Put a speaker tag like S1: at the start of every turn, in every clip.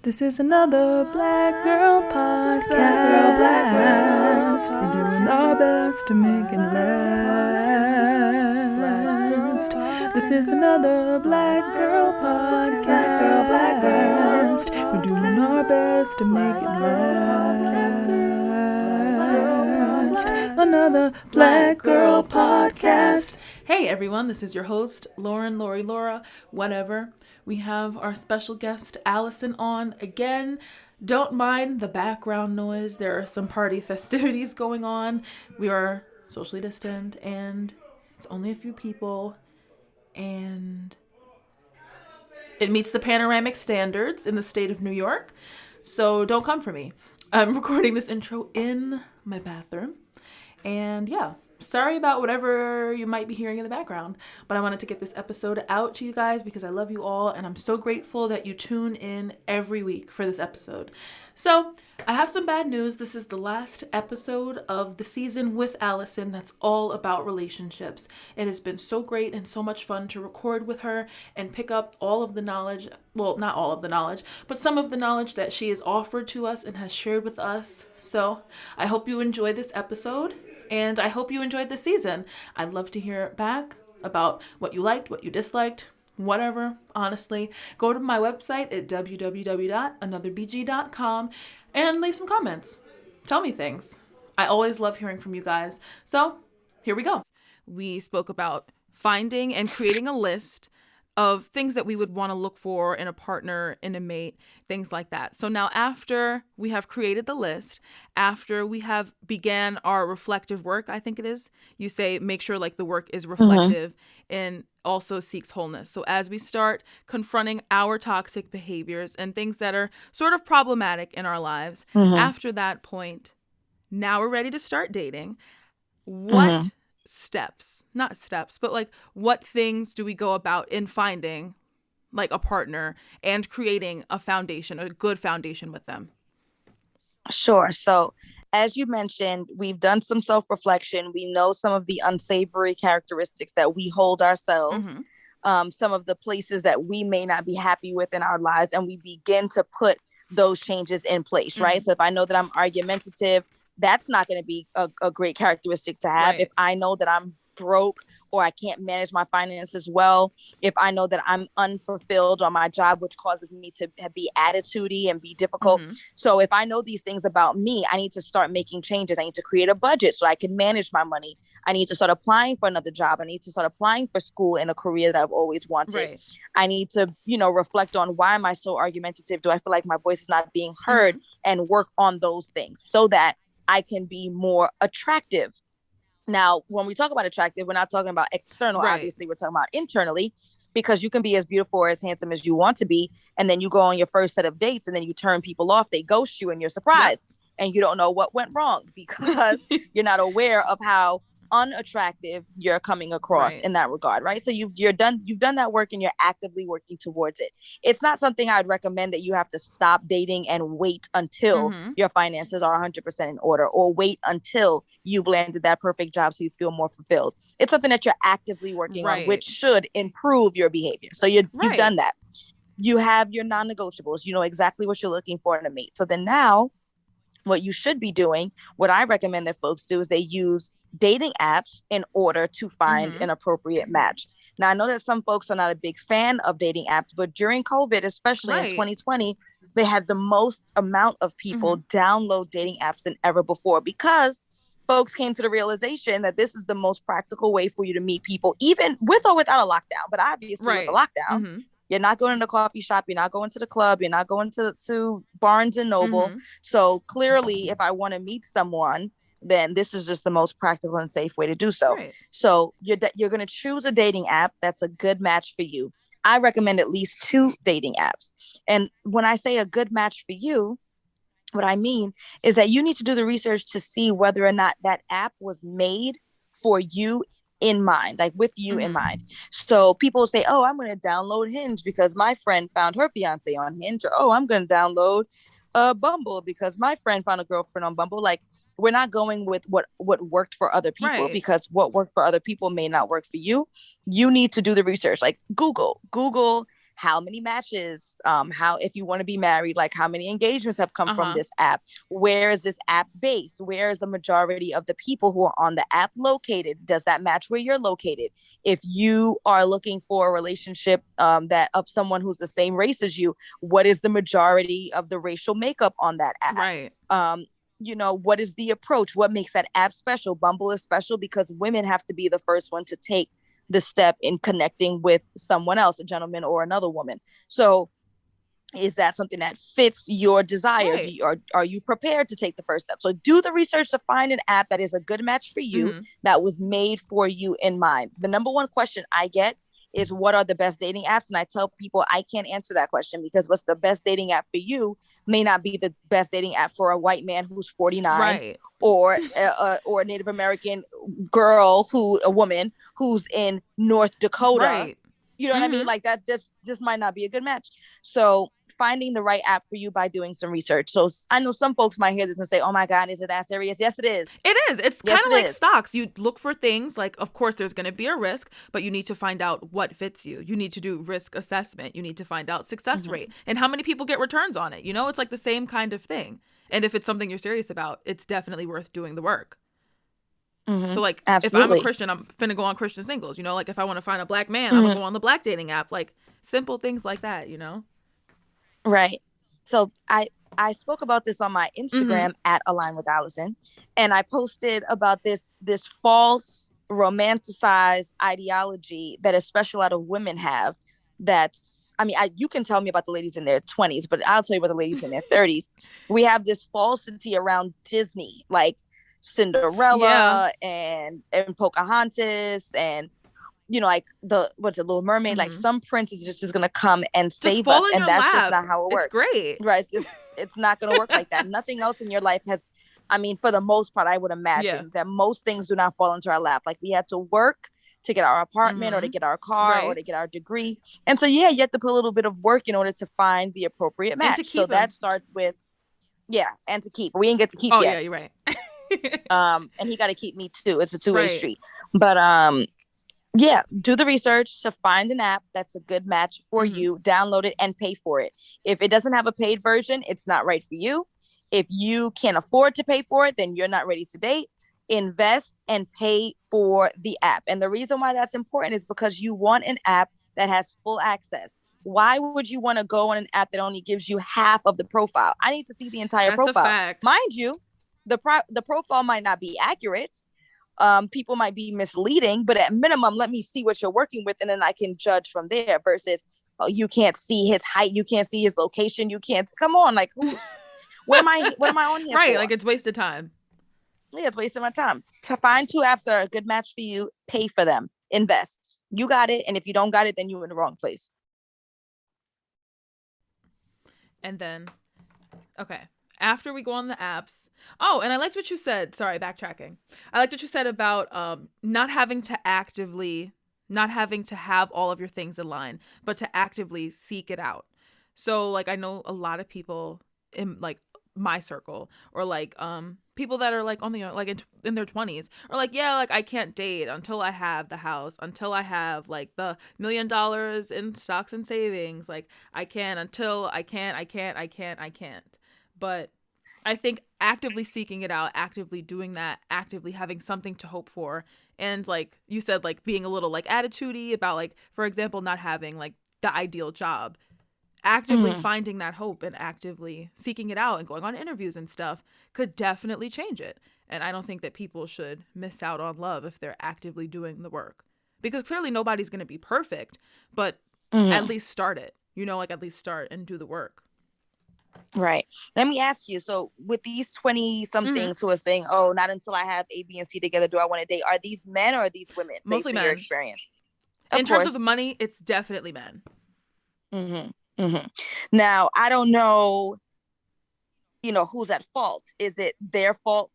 S1: This is another Black Girl podcast. We're doing our best to make it last. This is another Black Girl podcast. We're doing our best to make it last. Another Black Girl podcast. Hey everyone, this is your host, Laura, whatever. We have our special guest, Alison, on again. Don't mind the background noise. There are some party festivities going on. We are socially distant, and it's only a few people, and it meets the panoramic standards in the state of New York, so don't come for me. I'm recording this intro in my bathroom, and yeah. Sorry about whatever you might be hearing in the background, but I wanted to get this episode out to you guys because I love you all, and I'm so grateful that you tune in every week for this episode. So, I have some bad news. This is the last episode of the season with Alison that's all about relationships. It has been so great and so much fun to record with her and pick up all of the knowledge, well, not all of the knowledge, but some of the knowledge that she has offered to us and has shared with us. So, I hope you enjoy this episode. And I hope you enjoyed this season. I'd love to hear back about what you liked, what you disliked, whatever, honestly. Go to my website at www.anotherbg.com and leave some comments. Tell me things. I always love hearing from you guys. So, here we go. We spoke about finding and creating a list of things that we would want to look for in a partner, in a mate, things like that. So now after we have created the list, after we have began our reflective work, I think it is, you say make sure like the work is reflective and also seeks wholeness. So as we start confronting our toxic behaviors and things that are sort of problematic in our lives, after that point, now we're ready to start dating. What not steps, but like what things do we go about in finding like a partner and creating a foundation, a good foundation with them?
S2: Sure. So as you mentioned, we've done some self-reflection. We know some of the unsavory characteristics that we hold ourselves, some of the places that we may not be happy with in our lives, and we begin to put those changes in place, right? So if I know that I'm argumentative, that's not going to be a great characteristic to have. Right. If I know that I'm broke or I can't manage my finances well, if I know that I'm unfulfilled on my job, which causes me to be attitudey and be difficult. So if I know these things about me, I need to start making changes. I need to create a budget so I can manage my money. I need to start applying for another job. I need to start applying for school in a career that I've always wanted. Right. I need to, reflect on why am I so argumentative? Do I feel like my voice is not being heard? And work on those things so that I can be more attractive. Now, when we talk about attractive, we're not talking about external. Right. Obviously, we're talking about internally, because you can be as beautiful or as handsome as you want to be. And then you go on your first set of dates and then you turn people off. They ghost you and you're surprised. Yep. And you don't know what went wrong because you're not aware of how unattractive you're coming across in that regard, right? So you've done that work and you're actively working towards it. It's not something I'd recommend that you have to stop dating and wait until your finances are 100% in order, or wait until you've landed that perfect job so you feel more fulfilled. It's something that you're actively working on, which should improve your behavior. So you've done that. You have your non-negotiables. You know exactly what you're looking for in a mate. So then now what you should be doing, what I recommend that folks do, is they use dating apps in order to find an appropriate match. Now, I know that some folks are not a big fan of dating apps, but during COVID, especially in 2020, they had the most amount of people download dating apps than ever before, because folks came to the realization that this is the most practical way for you to meet people, even with or without a lockdown. But obviously with a lockdown, you're not going to the coffee shop, you're not going to the club, you're not going to Barnes and Noble. So clearly, if I want to meet someone, then this is just the most practical and safe way to do so. Right. So you're going to choose a dating app that's a good match for you. I recommend at least 2 dating apps. And when I say a good match for you, what I mean is that you need to do the research to see whether or not that app was made for you in mind, like with you in mind. So people say, oh, I'm going to download Hinge because my friend found her fiance on Hinge. Or, oh, I'm going to download Bumble because my friend found a girlfriend on Bumble. Like, we're not going with what worked for other people, because what worked for other people may not work for you. You need to do the research. Like Google how many matches, how, if you want to be married, like how many engagements have come from this app, where is this app based, where is the majority of the people who are on the app located, does that match where you're located? If you are looking for a relationship that of someone who's the same race as you, what is the majority of the racial makeup on that app?
S1: Right.
S2: You know, what is the approach? What makes that app special? Bumble is special because women have to be the first one to take the step in connecting with someone else, a gentleman or another woman. So is that something that fits your desire?
S1: Right.
S2: Are you prepared to take the first step? So do the research to find an app that is a good match for you, that was made for you in mind. The number one question I get is, what are the best dating apps? And I tell people I can't answer that question, because what's the best dating app for you may not be the best dating app for a white man who's 49,
S1: right,
S2: or a Native American a woman who's in North Dakota.
S1: right.
S2: You know what I mean? Like that just might not be a good match. So finding the right app for you by doing some research. So I know some folks might hear this and say, oh my God, is it that serious? Yes, it is.
S1: It is. It's kind of like stocks. You look for things like, of course, there's going to be a risk, but you need to find out what fits you. You need to do risk assessment. You need to find out success rate and how many people get returns on it. You know, it's like the same kind of thing. And if it's something you're serious about, it's definitely worth doing the work. So like,
S2: Absolutely.
S1: if I'm a Christian, I'm finna go on Christian Singles. You know, like if I want to find a black man, I'm gonna go on the black dating app. Like simple things like that, you know?
S2: Right. So I spoke about this on my Instagram at Align with Allison, and I posted about this false romanticized ideology that especially a lot of women have. That's, I mean, you can tell me about the ladies in their 20s, but I'll tell you about the ladies in their 30s. We have this falsity around Disney, like Cinderella and Pocahontas, and you know, like what's it, Little Mermaid, like some prince is just gonna come and save us, and that's just not how it works.
S1: It's great,
S2: right? It's not gonna work like that. Nothing else in your life has, I mean, for the most part, I would imagine that most things do not fall into our lap. Like we had to work to get our apartment or to get our car or to get our degree, and so you have to put a little bit of work in order to find the appropriate match. So that starts with and to keep. We ain't get to keep yet.
S1: Yeah, you're right.
S2: And he got to keep me too. It's a two-way street. But do the research to find an app that's a good match for you, download it and pay for it. If it doesn't have a paid version, it's not right for you. If you can't afford to pay for it, then you're not ready to date. Invest and pay for the app. And the reason why that's important is because you want an app that has full access. Why would you want to go on an app that only gives you half of the profile? I need to see the entire profile.
S1: That's a fact.
S2: Mind you, the profile might not be accurate. People might be misleading, but at minimum, let me see what you're working with, and then I can judge from there. Versus, oh, you can't see his height, you can't see his location, you can't. Come on, like, what am I on here
S1: right,
S2: for?
S1: like it's wasted time.
S2: Yeah, it's wasting my time. To find two apps that are a good match for you, pay for them, invest. You got it, and if you don't got it, then you're in the wrong place.
S1: And then, okay. After we go on the apps. Oh, and I liked what you said. Sorry, backtracking. I liked what you said about not having to have all of your things in line, but to actively seek it out. So like I know a lot of people in like my circle, or like people that are like on the like in their 20s, or like like I can't date until I have the house, until I have like the $1 million in stocks and savings. Like I can't. But I think actively seeking it out, actively doing that, actively having something to hope for, and like you said, like being a little like attitude-y about like, for example, not having like the ideal job, actively finding that hope and actively seeking it out and going on interviews and stuff could definitely change it. And I don't think that people should miss out on love if they're actively doing the work, because clearly nobody's going to be perfect, but at least start it, you know, like at least start and do the work.
S2: Right. Let me ask you. So with these 20-somethings who are saying, oh, not until I have A, B, and C together do I want to date, are these men or are these women?
S1: Mostly men.
S2: Your experience.
S1: In terms of the money, it's definitely men.
S2: Now, I don't know, you know, who's at fault. Is it their fault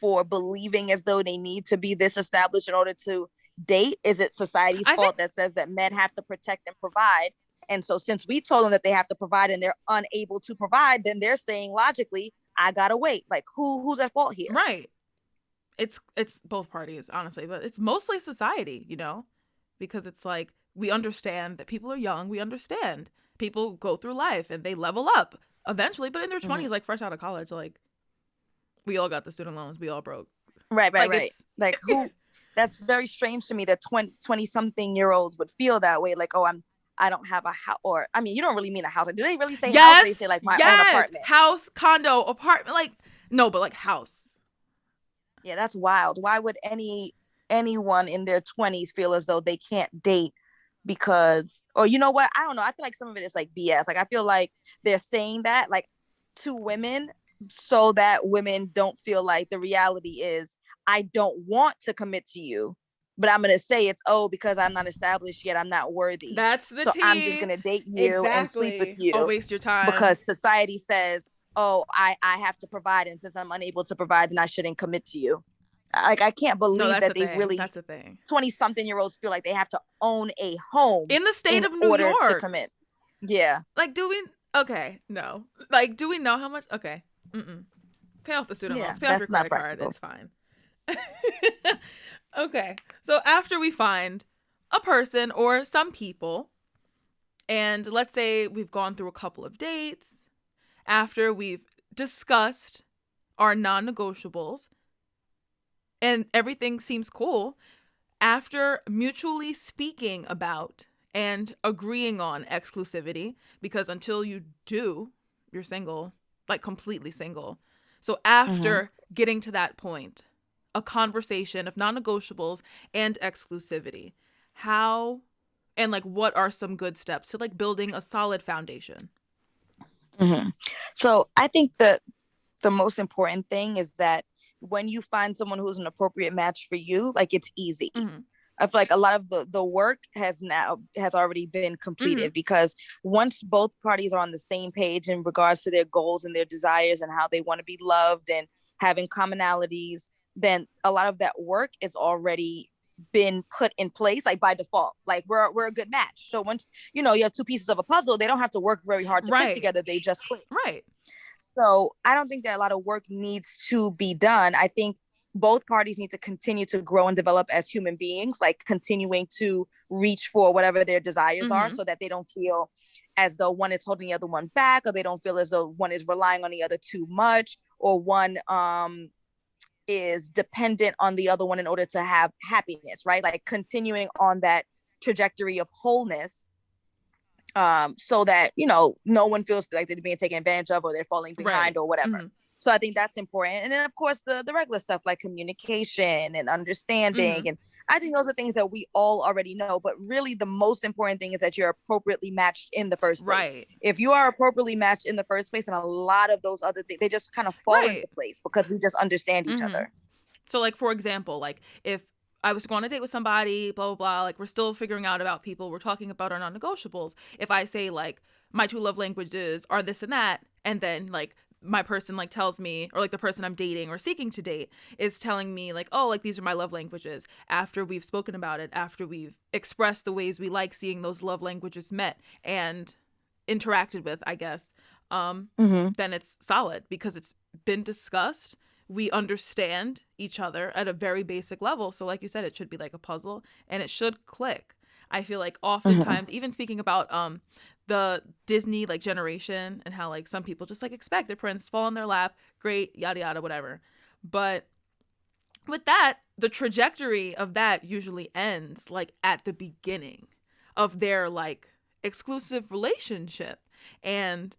S2: for believing as though they need to be this established in order to date? Is it society's fault that says that men have to protect and provide? And so since we told them that they have to provide and they're unable to provide, then they're saying logically, I gotta wait. Like who's at fault here?
S1: Right. It's both parties, honestly, but it's mostly society, you know, because it's like we understand that people are young. We understand people go through life and they level up eventually, but in their 20s, like fresh out of college, like we all got the student loans. We all broke.
S2: Right. Like who, that's very strange to me that 20 something year olds would feel that way. Like, oh, I don't have a house, or, I mean, you don't really mean a house. Like, do they really say house? They say like my own apartment.
S1: House, condo, apartment. Like, no, but like house.
S2: Yeah, that's wild. Why would anyone in their 20s feel as though they can't date because, or you know what? I don't know. I feel like some of it is like BS. Like, I feel like they're saying that like to women so that women don't feel like the reality is, I don't want to commit to you, but I'm going to say it's, oh, because I'm not established yet, I'm not worthy.
S1: That's the tea.
S2: I'm just going to date you and sleep with you.
S1: I'll waste your time.
S2: Because society says, oh, I have to provide. And since I'm unable to provide, then I shouldn't commit to you. Like, I can't believe that they really,
S1: that's a thing.
S2: 20-something-year-olds feel like they have to own a home.
S1: In the state of New York.
S2: To commit. Yeah.
S1: Like, okay, no. Like, do we know how much? Okay. Pay off the student loans. Pay off your credit card. It's fine. Okay, so after we find a person or some people, and let's say we've gone through a couple of dates, after we've discussed our non-negotiables and everything seems cool, after mutually speaking about and agreeing on exclusivity, because until you do, you're single, like completely single. So after getting to that point, a conversation of non-negotiables and exclusivity, how and like what are some good steps to like building a solid foundation?
S2: So I think that the most important thing is that when you find someone who's an appropriate match for you, like, it's easy. I feel like a lot of the work has already been completed, because once both parties are on the same page in regards to their goals and their desires and how they want to be loved and having commonalities, then a lot of that work is already been put in place, like by default. Like, we're a good match. So once you have two pieces of a puzzle, they don't have to work very hard to fit together. They just click.
S1: Right.
S2: So I don't think that a lot of work needs to be done. I think both parties need to continue to grow and develop as human beings, like continuing to reach for whatever their desires are, so that they don't feel as though one is holding the other one back, or they don't feel as though one is relying on the other too much, or one is dependent on the other one in order to have happiness, right? Like, continuing on that trajectory of wholeness, so that, no one feels like they're being taken advantage of or they're falling behind or whatever. So I think that's important. And then, of course, the regular stuff like communication and understanding. And I think those are things that we all already know. But really, the most important thing is that you're appropriately matched in the first place.
S1: Right.
S2: If you are appropriately matched in the first place, and a lot of those other things, they just kind of fall into place because we just understand each other.
S1: So, like, for example, like, if I was going on a date with somebody, blah, blah, blah, like, we're still figuring out about people. We're talking about our non-negotiables. If I say, like, my two love languages are this and that, and then, like, my person, like, tells me, or, like, the person I'm dating or seeking to date is telling me, like, oh, like, these are my love languages. After we've spoken about it, after we've expressed the ways we like seeing those love languages met and interacted with, I guess, then it's solid because it's been discussed. We understand each other at a very basic level. So like you said, it should be like a puzzle and it should click. I feel like oftentimes, even speaking about the Disney like generation and how like some people just like expect a prince fall in their lap, great, yada yada, whatever. But with that, the trajectory of that usually ends like at the beginning of their like exclusive relationship. And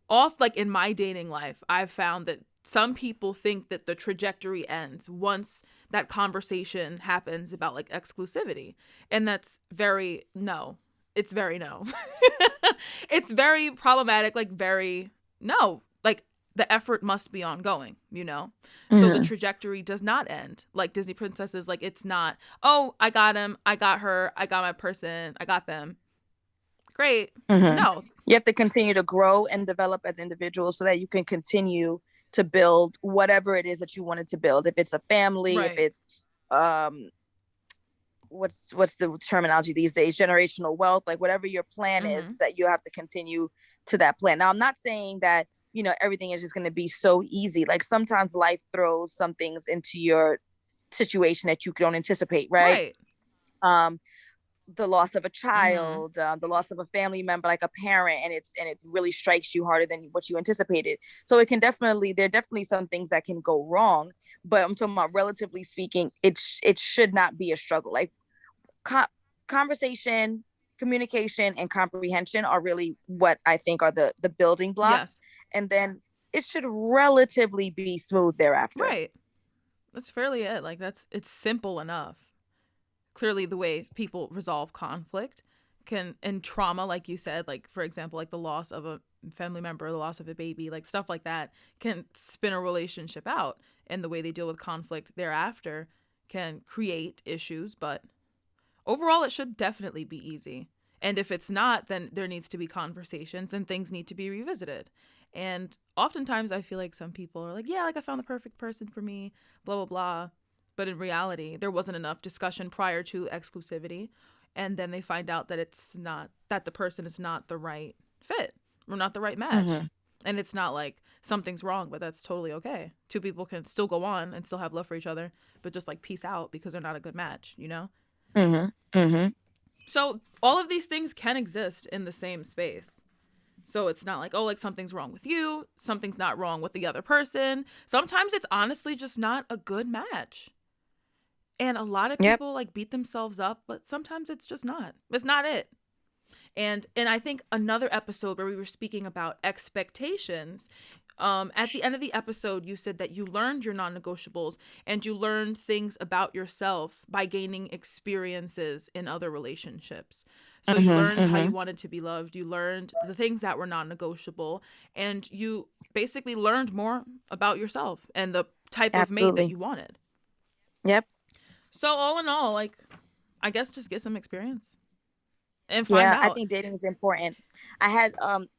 S1: like in my dating life, I've found that some people think that the trajectory ends once that conversation happens about like exclusivity. And that's it's very no. It's very problematic, like very no. Like the effort must be ongoing, So the trajectory does not end. Like Disney princesses, like it's not, oh, I got him, I got her, I got my person, I got them. Great. No.
S2: You have to continue to grow and develop as individuals so that you can continue to build whatever it is that you wanted to build. If it's a family, if it's what's the terminology these days, generational wealth, like whatever your plan is, that you have to continue to that plan. Now, I'm not saying that everything is just going to be so easy. Like sometimes life throws some things into your situation that you don't anticipate, right? the loss of a child, the loss of a family member, like a parent, and it really strikes you harder than what you anticipated. So there are definitely some things that can go wrong, but I'm talking about, relatively speaking, it should not be a struggle. Like conversation, communication, and comprehension are really what I think are the building blocks, and then it should relatively be smooth thereafter.
S1: Right. That's fairly it. Like it's simple enough. Clearly the way people resolve conflict and trauma, like you said, like for example, like the loss of a family member, the loss of a baby, like stuff like that can spin a relationship out, and the way they deal with conflict thereafter can create issues, but overall it should definitely be easy. And if it's not, then there needs to be conversations and things need to be revisited. And oftentimes I feel like some people are like, yeah, like I found the perfect person for me, blah, blah, blah. But in reality, there wasn't enough discussion prior to exclusivity. And then they find out that it's not, that the person is not the right fit or not the right match. And it's not like something's wrong, but that's totally okay. Two people can still go on and still have love for each other, but just like peace out because they're not a good match, you know? So all of these things can exist in the same space. So it's not like, oh, like something's wrong with you, something's not wrong with the other person. Sometimes it's honestly just not a good match. And a lot of people like beat themselves up, but sometimes it's just not. It's not it. And I think another episode where we were speaking about expectations, at the end of the episode, you said that you learned your non-negotiables and you learned things about yourself by gaining experiences in other relationships. So you learned how you wanted to be loved. You learned the things that were non-negotiable, and you basically learned more about yourself and the type of mate that you wanted. So all in all, like, I guess just get some experience and find out.
S2: I think dating is important. I had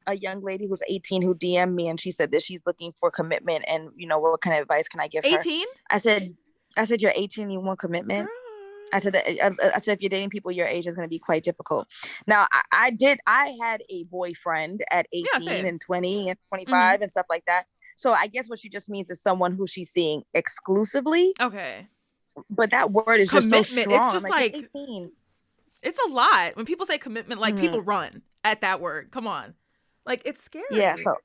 S2: a young lady who's 18 who DM'd me, and she said that she's looking for commitment, and what kind of advice can I give her?
S1: 18?
S2: I said you're 18 and you want commitment? Girl. I said if you're dating people your age, it's going to be quite difficult. Now, I had a boyfriend at 18 and 20 and 25 and stuff like that. So I guess what she just means is someone who she's seeing exclusively.
S1: Okay.
S2: But that word is just so strong.
S1: It's just like 18. It's a lot. When people say commitment, like people run at that word. Come on. Like, it's scary.
S2: Yeah. So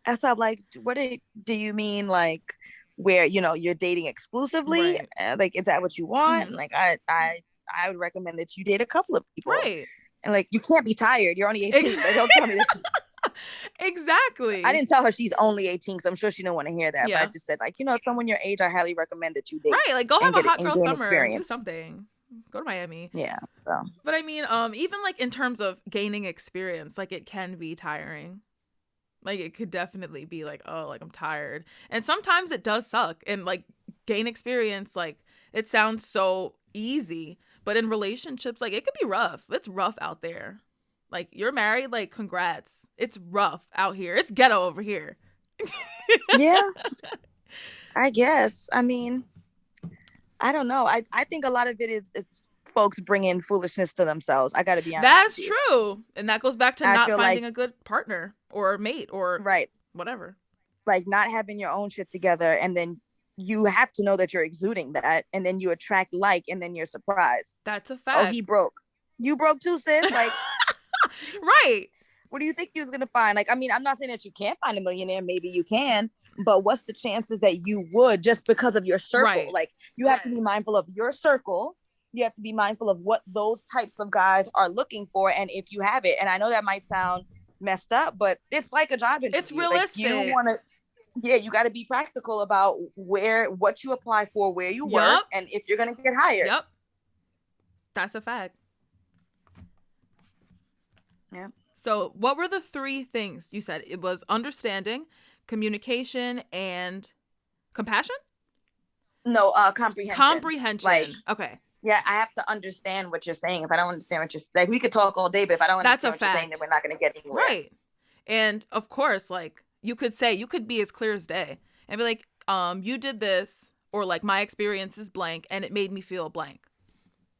S2: I'm like, what do you mean? Like, where, you're dating exclusively? Right. Like, is that what you want? Like, I would recommend that you date a couple of people.
S1: Right.
S2: And like, you can't be tired. You're only 18. Like, don't tell me that.
S1: Exactly.
S2: I didn't tell her she's only 18 because I'm sure she didn't want to hear that. Yeah. But I just said, like, someone your age, I highly recommend that you date.
S1: Right. Like, go have a hot girl summer. Do something. Go to Miami.
S2: Yeah. So.
S1: But I mean, even like in terms of gaining experience, like it can be tiring. Like it could definitely be like, oh, like I'm tired. And sometimes it does suck. And like gain experience, like it sounds so easy. But in relationships, like it could be rough. It's rough out there. Like you're married, like congrats. It's rough out here. It's ghetto over here.
S2: Yeah. I guess. I mean, I don't know. I think a lot of it is folks bringing foolishness to themselves. I got to be honest.
S1: That's true. And that goes back to not finding a good partner or mate or whatever.
S2: Like not having your own shit together, and then you have to know that you're exuding that, and then you attract and then you're surprised.
S1: That's a fact.
S2: Oh, he broke. You broke too, sis. Like,
S1: right.
S2: What do you think you was going to find? Like, I mean, I'm not saying that you can't find a millionaire. Maybe you can. But what's the chances that you would just because of your circle?
S1: Right.
S2: Like, you have to be mindful of your circle. You have to be mindful of what those types of guys are looking for. And if you have it, and I know that might sound messed up, but it's like a job interview.
S1: It's realistic.
S2: Like, you want to, you got to be practical about what you apply for, where you work, and if you're going to get hired.
S1: Yep. That's a fact.
S2: Yeah.
S1: So what were the 3 things you said? It was understanding, communication, and compassion?
S2: No, comprehension.
S1: Comprehension.
S2: Like,
S1: okay.
S2: Yeah, I have to understand what you're saying. If I don't understand what you're like, we could talk all day, but if I don't understand what you're saying, then we're not going to get anywhere.
S1: Right. And of course, like you could be as clear as day and be like, you did this, or like my experience is blank and it made me feel blank.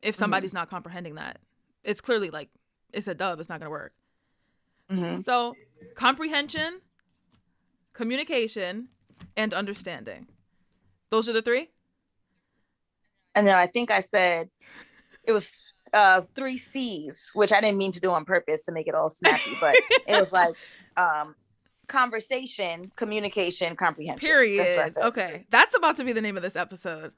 S1: If somebody's not comprehending that, it's clearly like, it's a dub. It's not going to work. So comprehension, communication, and understanding. Those are the 3?
S2: And then I think I said it was three C's, which I didn't mean to do on purpose to make it all snappy, but it was like conversation, communication, comprehension.
S1: Period. Okay. That's about to be the name of this episode.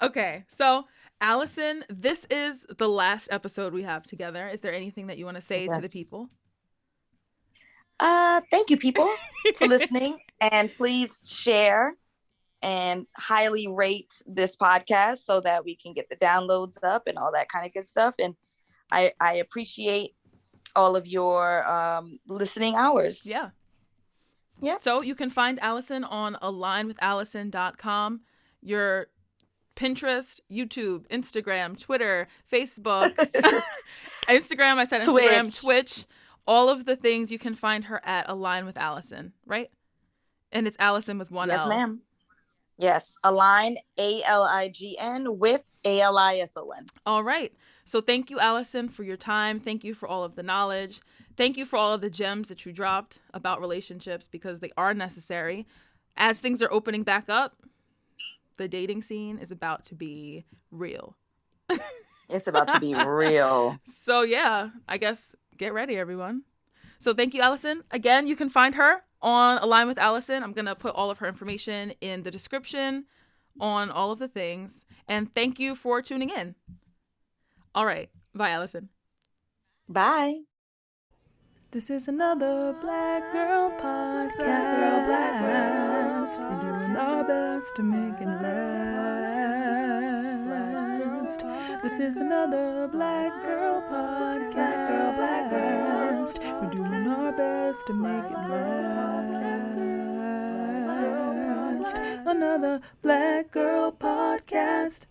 S1: Okay. So, Alison, this is the last episode we have together. Is there anything that you want to say to the people?
S2: Thank you, people, for listening. And please share and highly rate this podcast so that we can get the downloads up and all that kind of good stuff. And I appreciate all of your listening hours.
S1: Yeah.
S2: Yeah.
S1: So you can find Alison on alignwithallison.com. Your Pinterest, YouTube, Instagram, Twitter, Facebook, Instagram, I said Instagram, Twitch, all of the things you can find her at Align with Alison, right? And it's Alison with one L.
S2: Yes, ma'am. Yes, Align, ALIGN with ALISON.
S1: All right. So thank you, Alison, for your time. Thank you for all of the knowledge. Thank you for all of the gems that you dropped about relationships, because they are necessary. As things are opening back up, the dating scene is about to be real.
S2: It's about to be real.
S1: So yeah, I guess get ready, everyone. So thank you, Alison. Again, you can find her on Align with Alison. I'm going to put all of her information in the description on all of the things. And thank you for tuning in. All right. Bye, Alison.
S2: Bye.
S1: This is another Black Girl Podcast. Black Girl. We're doing our best to make it last. This is another Black Girl Podcast. Black Girl. We're doing our best to make it last. Another Black Girl Podcast.